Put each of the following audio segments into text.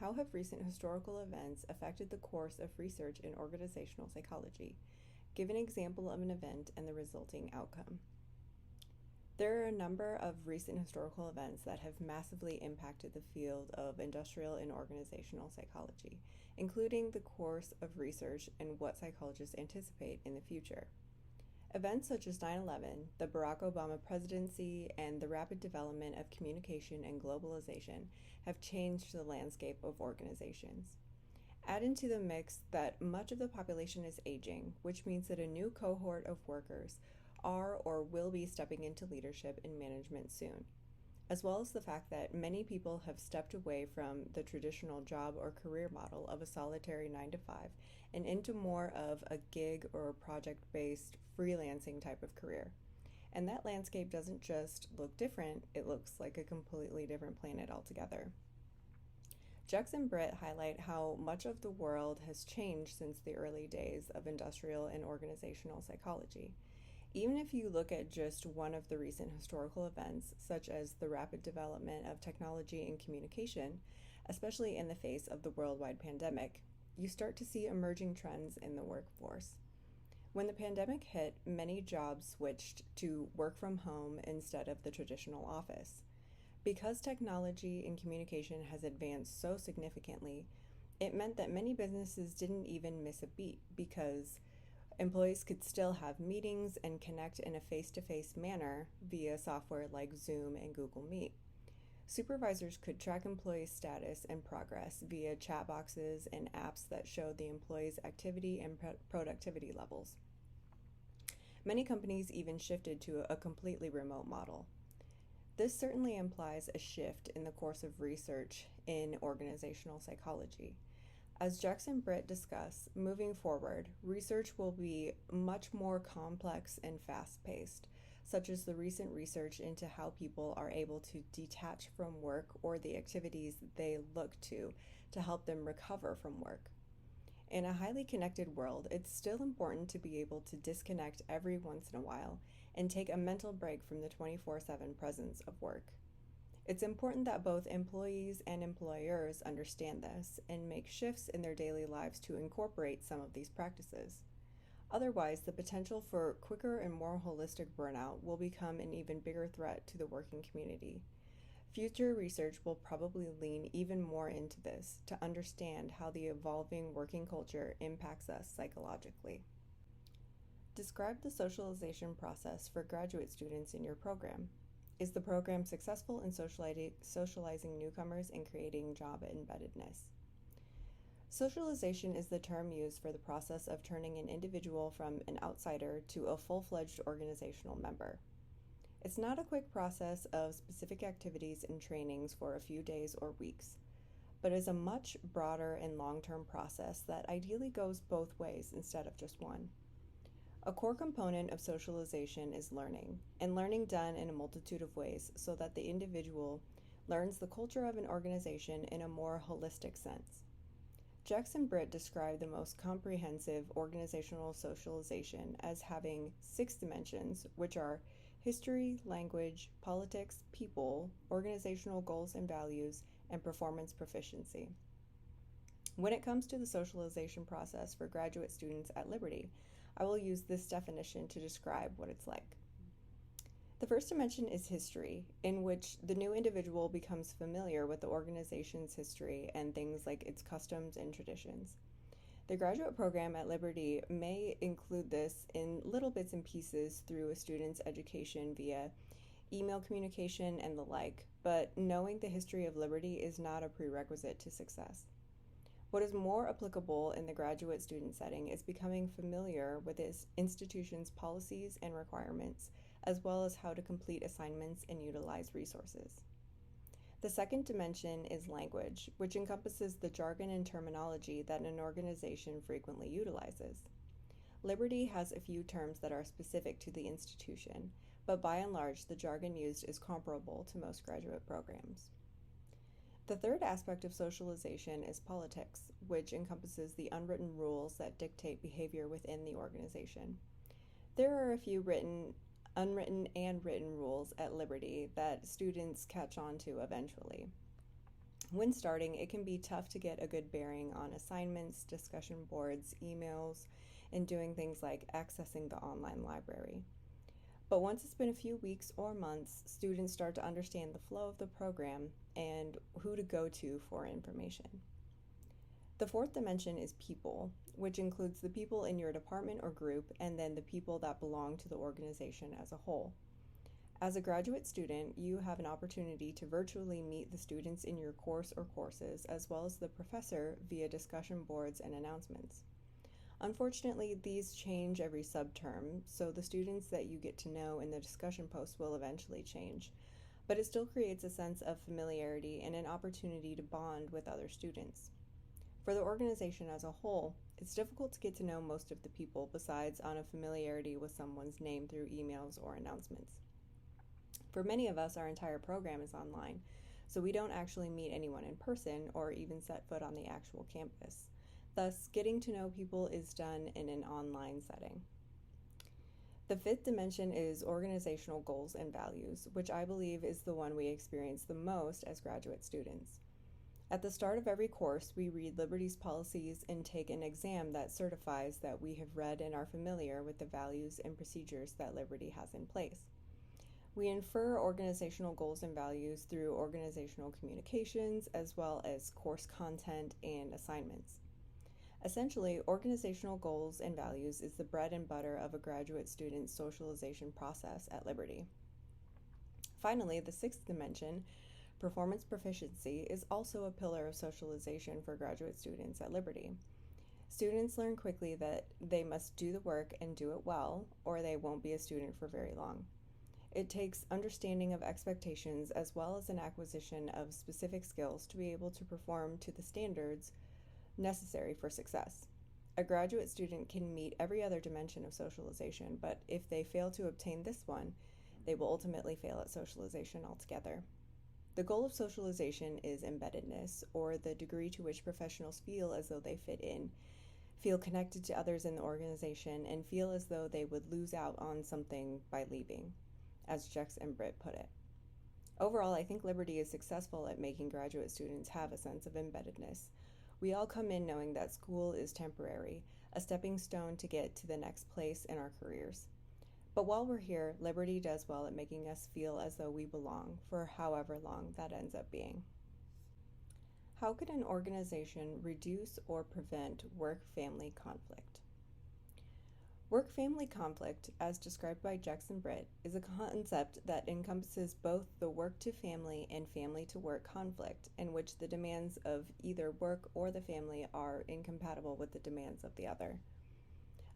how have recent historical events affected the course of research in organizational psychology? Give an example of an event and the resulting outcome. There are a number of recent historical events that have massively impacted the field of industrial and organizational psychology, including the course of research and what psychologists anticipate in the future. Events such as 9/11, the Barack Obama presidency, and the rapid development of communication and globalization have changed the landscape of organizations. Add into the mix that much of the population is aging, which means that a new cohort of workers are or will be stepping into leadership and management soon, as well as the fact that many people have stepped away from the traditional job or career model of a solitary 9 to 5 and into more of a gig or project-based freelancing type of career. And that landscape doesn't just look different, it looks like a completely different planet altogether. Jux and Britt highlight how much of the world has changed since the early days of industrial and organizational psychology. Even if you look at just one of the recent historical events, such as the rapid development of technology and communication, especially in the face of the worldwide pandemic, you start to see emerging trends in the workforce. When the pandemic hit, many jobs switched to work from home instead of the traditional office. Because technology and communication has advanced so significantly, it meant that many businesses didn't even miss a beat because employees could still have meetings and connect in a face-to-face manner via software like Zoom and Google Meet. Supervisors could track employee status and progress via chat boxes and apps that showed the employees' activity and productivity levels. Many companies even shifted to a completely remote model. This certainly implies a shift in the course of research in organizational psychology. As Jux and Britt discuss, moving forward, research will be much more complex and fast-paced, such as the recent research into how people are able to detach from work or the activities they look to help them recover from work. In a highly connected world, it's still important to be able to disconnect every once in a while and take a mental break from the 24/7 presence of work. It's important that both employees and employers understand this and make shifts in their daily lives to incorporate some of these practices. Otherwise, the potential for quicker and more holistic burnout will become an even bigger threat to the working community. Future research will probably lean even more into this to understand how the evolving working culture impacts us psychologically. Describe the socialization process for graduate students in your program. Is the program successful in socializing newcomers and creating job embeddedness? Socialization is the term used for the process of turning an individual from an outsider to a full-fledged organizational member. It's not a quick process of specific activities and trainings for a few days or weeks, but is a much broader and long-term process that ideally goes both ways instead of just one. A core component of socialization is learning, and learning done in a multitude of ways so that the individual learns the culture of an organization in a more holistic sense. Jux and Britt describe the most comprehensive organizational socialization as having 6 dimensions, which are history, language, politics, people, organizational goals and values, and performance proficiency. When it comes to the socialization process for graduate students at Liberty, I will use this definition to describe what it's like. The first dimension is history, in which the new individual becomes familiar with the organization's history and things like its customs and traditions. The graduate program at Liberty may include this in little bits and pieces through a student's education via email communication and the like, but knowing the history of Liberty is not a prerequisite to success. What is more applicable in the graduate student setting is becoming familiar with this institution's policies and requirements, as well as how to complete assignments and utilize resources. The second dimension is language, which encompasses the jargon and terminology that an organization frequently utilizes. Liberty has a few terms that are specific to the institution, but by and large, the jargon used is comparable to most graduate programs. The third aspect of socialization is politics, which encompasses the unwritten rules that dictate behavior within the organization. There are a few unwritten and written rules at Liberty that students catch on to eventually. When starting, it can be tough to get a good bearing on assignments, discussion boards, emails, and doing things like accessing the online library. But once it's been a few weeks or months, students start to understand the flow of the program and who to go to for information. The fourth dimension is people, which includes the people in your department or group and then the people that belong to the organization as a whole. As a graduate student, you have an opportunity to virtually meet the students in your course or courses, as well as the professor via discussion boards and announcements. Unfortunately, these change every subterm, so the students that you get to know in the discussion posts will eventually change, but it still creates a sense of familiarity and an opportunity to bond with other students. For the organization as a whole, it's difficult to get to know most of the people besides on a familiarity with someone's name through emails or announcements. For many of us, our entire program is online, so we don't actually meet anyone in person or even set foot on the actual campus. Thus, getting to know people is done in an online setting. The fifth dimension is organizational goals and values, which I believe is the one we experience the most as graduate students. At the start of every course, we read Liberty's policies and take an exam that certifies that we have read and are familiar with the values and procedures that Liberty has in place. We infer organizational goals and values through organizational communications as well as course content and assignments. Essentially, organizational goals and values is the bread and butter of a graduate student's socialization process at Liberty. Finally, the sixth dimension, performance proficiency, is also a pillar of socialization for graduate students at Liberty. Students learn quickly that they must do the work and do it well, or they won't be a student for very long. It takes understanding of expectations as well as an acquisition of specific skills to be able to perform to the standards necessary for success. A graduate student can meet every other dimension of socialization, but if they fail to obtain this one, they will ultimately fail at socialization altogether. The goal of socialization is embeddedness, or the degree to which professionals feel as though they fit in, feel connected to others in the organization, and feel as though they would lose out on something by leaving, as Jex and Britt put it. Overall, I think Liberty is successful at making graduate students have a sense of embeddedness. We all come in knowing that school is temporary, a stepping stone to get to the next place in our careers. But while we're here, Liberty does well at making us feel as though we belong, for however long that ends up being. How could an organization reduce or prevent work-family conflict? Work-family conflict, as described by Jex and Britt, is a concept that encompasses both the work-to-family and family-to-work conflict, in which the demands of either work or the family are incompatible with the demands of the other.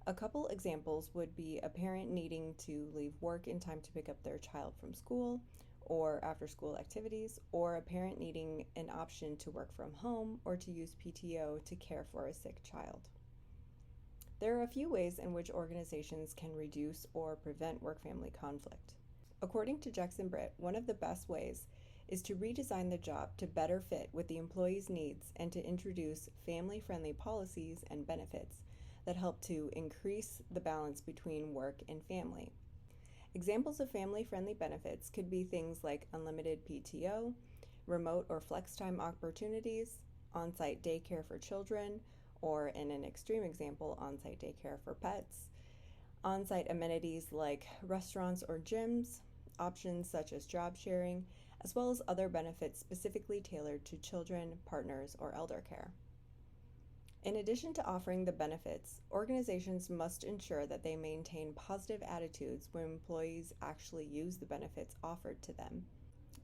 A couple examples would be a parent needing to leave work in time to pick up their child from school or after-school activities, or a parent needing an option to work from home or to use PTO to care for a sick child. There are a few ways in which organizations can reduce or prevent work-family conflict. According to Jex and Britt, one of the best ways is to redesign the job to better fit with the employee's needs and to introduce family-friendly policies and benefits that help to increase the balance between work and family. Examples of family-friendly benefits could be things like unlimited PTO, remote or flex time opportunities, on-site daycare for children, or in an extreme example, on-site daycare for pets, on-site amenities like restaurants or gyms, options such as job sharing, as well as other benefits specifically tailored to children, partners, or elder care. In addition to offering the benefits, organizations must ensure that they maintain positive attitudes when employees actually use the benefits offered to them.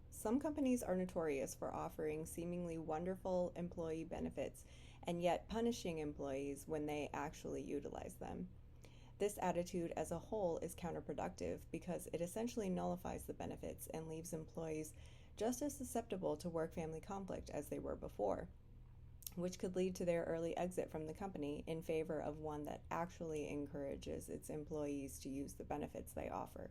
Some companies are notorious for offering seemingly wonderful employee benefits and yet punishing employees when they actually utilize them. This attitude as a whole is counterproductive because it essentially nullifies the benefits and leaves employees just as susceptible to work-family conflict as they were before, which could lead to their early exit from the company in favor of one that actually encourages its employees to use the benefits they offer.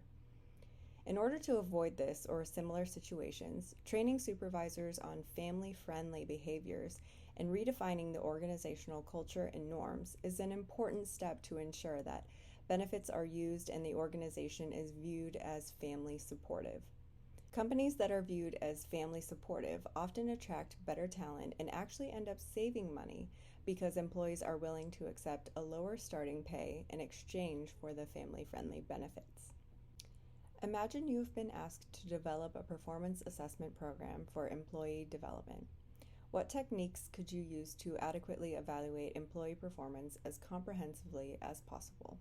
In order to avoid this or similar situations, training supervisors on family-friendly behaviors and redefining the organizational culture and norms is an important step to ensure that benefits are used and the organization is viewed as family supportive. Companies that are viewed as family supportive often attract better talent and actually end up saving money because employees are willing to accept a lower starting pay in exchange for the family-friendly benefits. Imagine you've been asked to develop a performance assessment program for employee development. What techniques could you use to adequately evaluate employee performance as comprehensively as possible?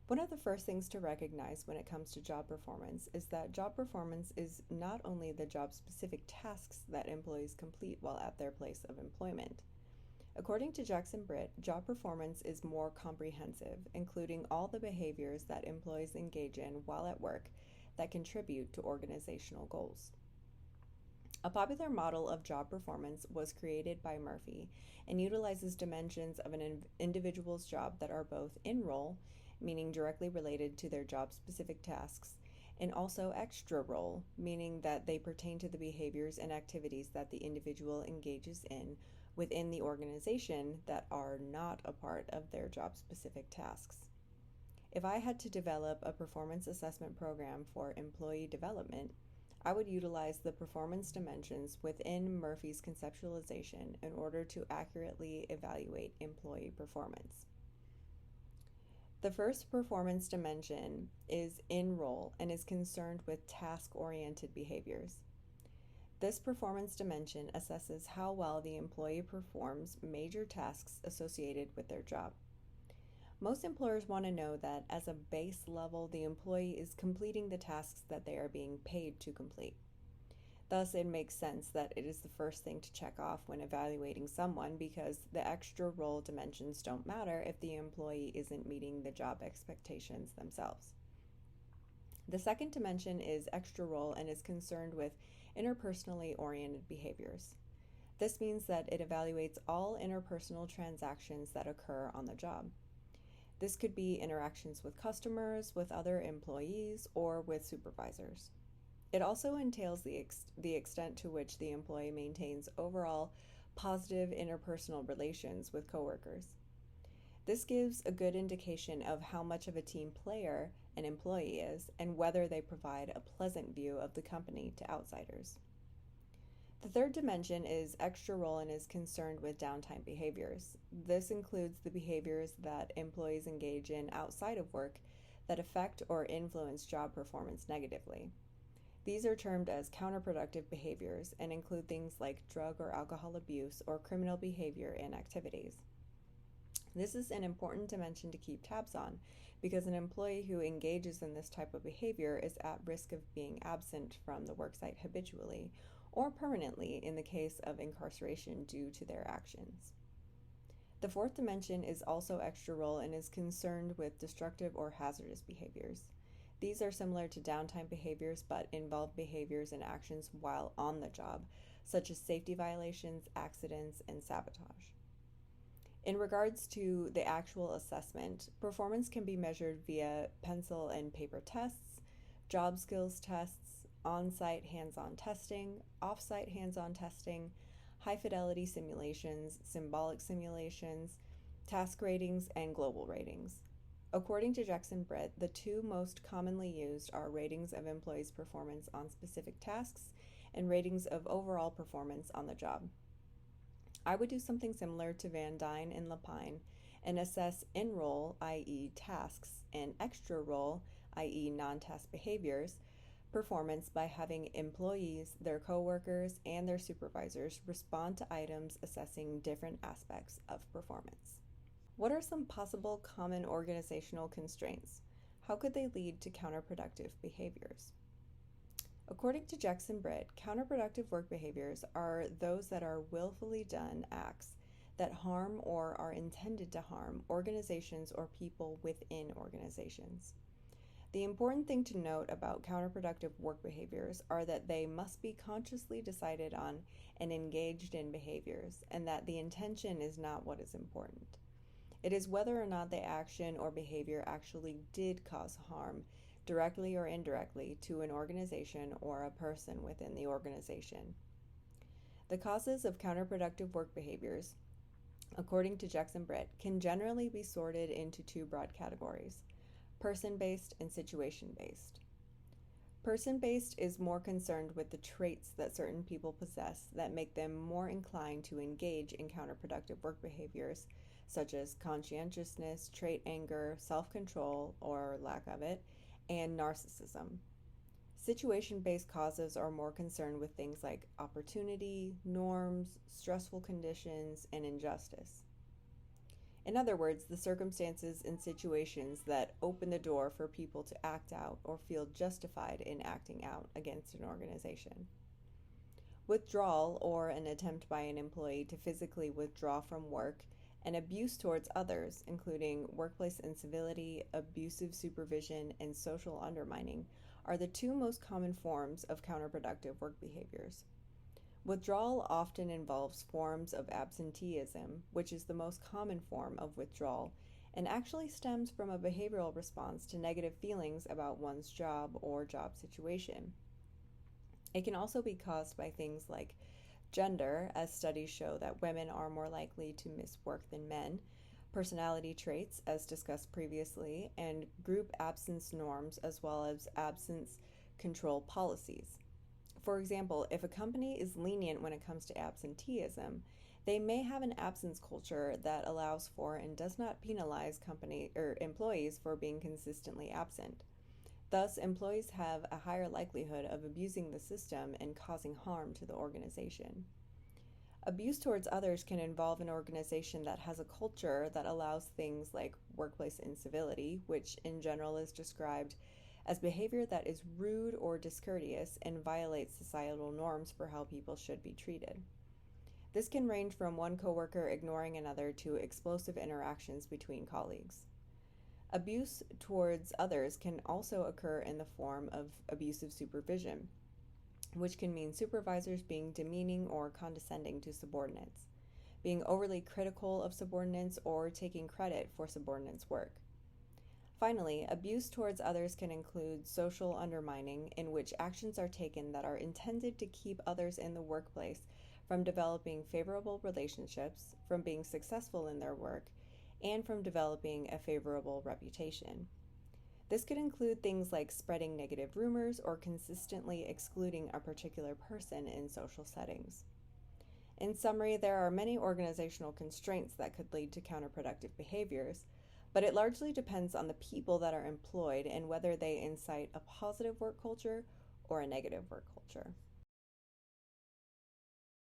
One of the first things to recognize when it comes to job performance is that job performance is not only the job-specific tasks that employees complete while at their place of employment. According to Jackson Britt, job performance is more comprehensive, including all the behaviors that employees engage in while at work that contribute to organizational goals. A popular model of job performance was created by Murphy and utilizes dimensions of an individual's job that are both in role, meaning directly related to their job-specific tasks, and also extra role, meaning that they pertain to the behaviors and activities that the individual engages in within the organization that are not a part of their job-specific tasks. If I had to develop a performance assessment program for employee development, I would utilize the performance dimensions within Murphy's conceptualization in order to accurately evaluate employee performance. The first performance dimension is in role and is concerned with task-oriented behaviors. This performance dimension assesses how well the employee performs major tasks associated with their job. Most employers want to know that as a base level, the employee is completing the tasks that they are being paid to complete. Thus, it makes sense that it is the first thing to check off when evaluating someone because the extra role dimensions don't matter if the employee isn't meeting the job expectations themselves. The second dimension is extra role and is concerned with interpersonally oriented behaviors. This means that it evaluates all interpersonal transactions that occur on the job. This could be interactions with customers, with other employees, or with supervisors. It also entails the extent to which the employee maintains overall positive interpersonal relations with coworkers. This gives a good indication of how much of a team player an employee is and whether they provide a pleasant view of the company to outsiders. The third dimension is extra role and is concerned with downtime behaviors. This includes the behaviors that employees engage in outside of work that affect or influence job performance negatively. These are termed as counterproductive behaviors and include things like drug or alcohol abuse or criminal behavior and activities. This is an important dimension to keep tabs on because an employee who engages in this type of behavior is at risk of being absent from the worksite habitually or permanently in the case of incarceration due to their actions. The fourth dimension is also extra role and is concerned with destructive or hazardous behaviors. These are similar to downtime behaviors but involve behaviors and actions while on the job, such as safety violations, accidents, and sabotage. In regards to the actual assessment, performance can be measured via pencil and paper tests, job skills tests, on-site hands-on testing, off-site hands-on testing, high-fidelity simulations, symbolic simulations, task ratings, and global ratings. According to Jackson Britt, the two most commonly used are ratings of employees' performance on specific tasks and ratings of overall performance on the job. I would do something similar to Van Dyne and Lapine and assess in-role, i.e. tasks, and extra role, i.e. non-task behaviors, performance by having employees, their coworkers, and their supervisors respond to items assessing different aspects of performance. What are some possible common organizational constraints? How could they lead to counterproductive behaviors? According to Jackson Britt, counterproductive work behaviors are those that are willfully done acts that harm or are intended to harm organizations or people within organizations. The important thing to note about counterproductive work behaviors are that they must be consciously decided on and engaged in behaviors, and that the intention is not what is important. It is whether or not the action or behavior actually did cause harm, directly or indirectly, to an organization or a person within the organization. The causes of counterproductive work behaviors, according to Jackson Britt, can generally be sorted into two broad categories: person-based and situation-based. Person-based is more concerned with the traits that certain people possess that make them more inclined to engage in counterproductive work behaviors, such as conscientiousness, trait anger, self-control or lack of it, and narcissism. Situation-based causes are more concerned with things like opportunity, norms, stressful conditions, and injustice. In other words, the circumstances and situations that open the door for people to act out or feel justified in acting out against an organization. Withdrawal, or an attempt by an employee to physically withdraw from work, and abuse towards others, including workplace incivility, abusive supervision, and social undermining, are the two most common forms of counterproductive work behaviors. Withdrawal often involves forms of absenteeism, which is the most common form of withdrawal, and actually stems from a behavioral response to negative feelings about one's job or job situation. It can also be caused by things like gender, as studies show that women are more likely to miss work than men, personality traits, as discussed previously, and group absence norms, as well as absence control policies. For example, if a company is lenient when it comes to absenteeism, they may have an absence culture that allows for and does not penalize employees for being consistently absent. Thus, employees have a higher likelihood of abusing the system and causing harm to the organization. Abuse towards others can involve an organization that has a culture that allows things like workplace incivility, which in general is described as behavior that is rude or discourteous and violates societal norms for how people should be treated. This can range from one coworker ignoring another to explosive interactions between colleagues. Abuse towards others can also occur in the form of abusive supervision, which can mean supervisors being demeaning or condescending to subordinates, being overly critical of subordinates, or taking credit for subordinates' work. Finally, abuse towards others can include social undermining, in which actions are taken that are intended to keep others in the workplace from developing favorable relationships, from being successful in their work, and from developing a favorable reputation. This could include things like spreading negative rumors or consistently excluding a particular person in social settings. In summary, there are many organizational constraints that could lead to counterproductive behaviors, but it largely depends on the people that are employed and whether they incite a positive work culture or a negative work culture.